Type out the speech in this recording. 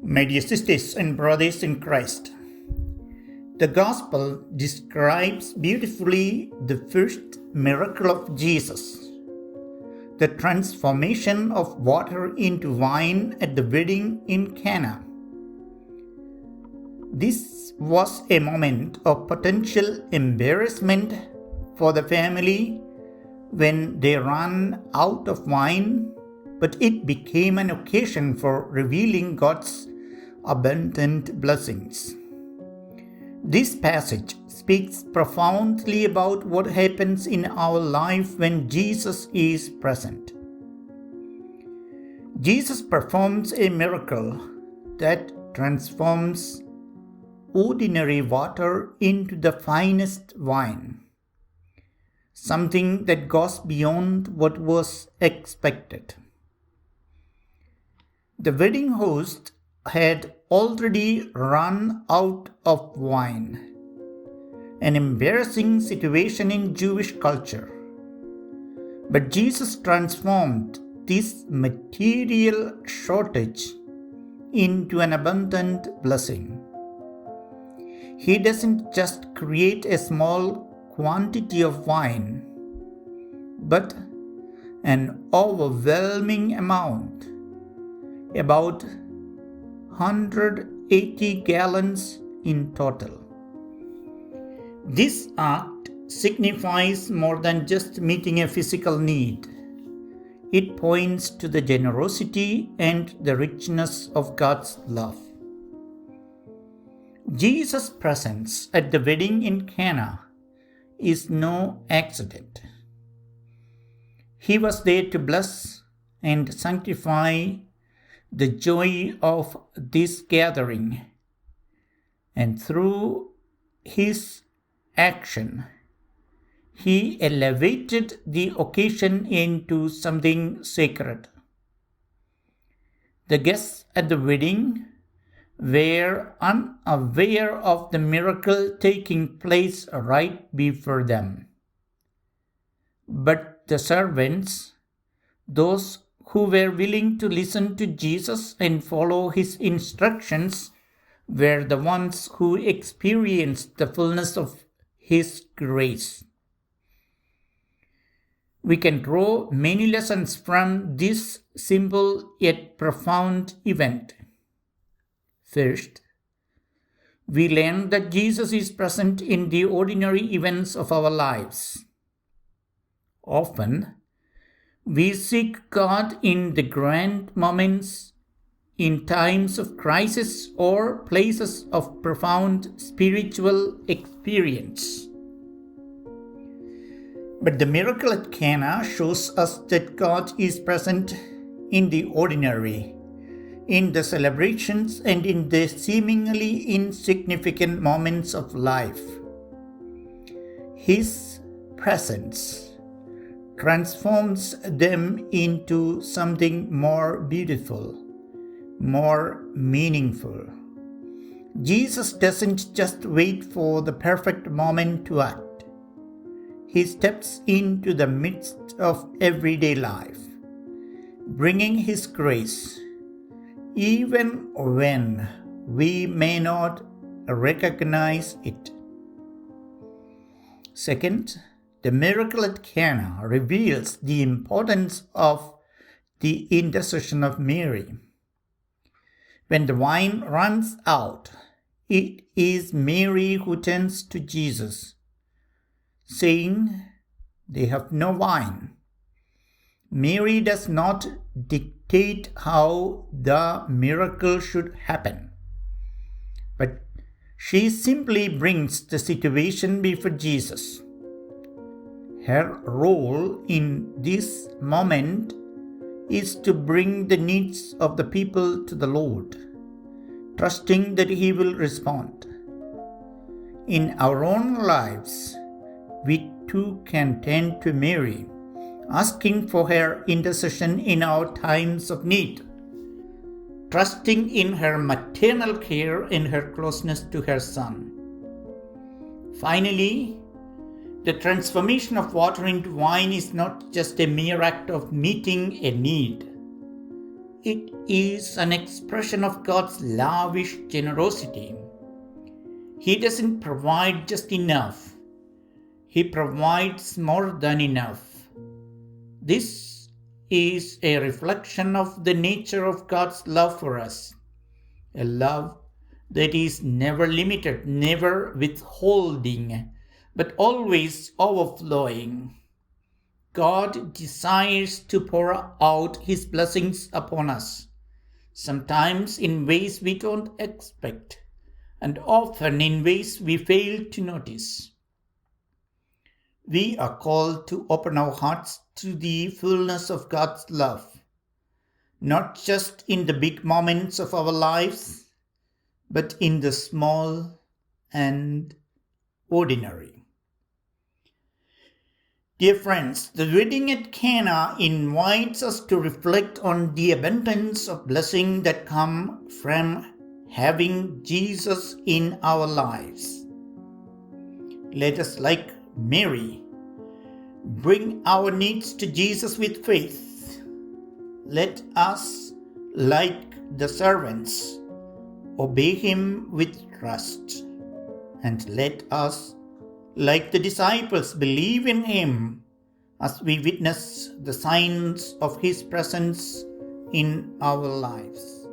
My dear sisters and brothers in Christ, the Gospel describes beautifully the first miracle of Jesus, the transformation of water into wine at the wedding in Cana. This was a moment of potential embarrassment for the family when they ran out of wine, but it became an occasion for revealing God's abundant blessings. This passage speaks profoundly about what happens in our life when Jesus is present. Jesus performs a miracle that transforms ordinary water into the finest wine, something that goes beyond what was expected. The wedding host had already run out of wine, an embarrassing situation in Jewish culture. But Jesus transformed this material shortage into an abundant blessing. He doesn't just create a small quantity of wine, but an overwhelming amount, about 180 gallons in total. This act signifies more than just meeting a physical need. It points to the generosity and the richness of God's love. Jesus' presence at the wedding in Cana is no accident. He was there to bless and sanctify the joy of this gathering, and through his action, he elevated the occasion into something sacred. The guests at the wedding were unaware of the miracle taking place right before them. But the servants, those who were willing to listen to Jesus and follow his instructions, were the ones who experienced the fullness of his grace. We can draw many lessons from this simple yet profound event. First, we learn that Jesus is present in the ordinary events of our lives. Often, we seek God in the grand moments, in times of crisis, or places of profound spiritual experience. But the miracle at Cana shows us that God is present in the ordinary, in the celebrations, and in the seemingly insignificant moments of life. His presence transforms them into something more beautiful, more meaningful. Jesus doesn't just wait for the perfect moment to act. He steps into the midst of everyday life, bringing his grace, even when we may not recognize it. Second, the miracle at Cana reveals the importance of the intercession of Mary. When the wine runs out, it is Mary who turns to Jesus, saying, "They have no wine." Mary does not dictate how the miracle should happen, but she simply brings the situation before Jesus. Her role in this moment is to bring the needs of the people to the Lord, trusting that He will respond. In our own lives, we too can turn to Mary, asking for her intercession in our times of need, trusting in her maternal care and her closeness to her Son. Finally, the transformation of water into wine is not just a mere act of meeting a need. it is an expression of God's lavish generosity. He doesn't provide just enough. He provides more than enough. This is a reflection of the nature of God's love for us, a love that is never limited, never withholding, but always overflowing. God desires to pour out His blessings upon us, sometimes in ways we don't expect, and often in ways we fail to notice. We are called to open our hearts to the fullness of God's love, not just in the big moments of our lives, but in the small and ordinary. Dear friends, the wedding at Cana invites us to reflect on the abundance of blessing that come from having Jesus in our lives. Let us, like Mary, bring our needs to Jesus with faith. Let us, like the servants, obey Him with trust. And let us, like the disciples, believe in Him as we witness the signs of His presence in our lives.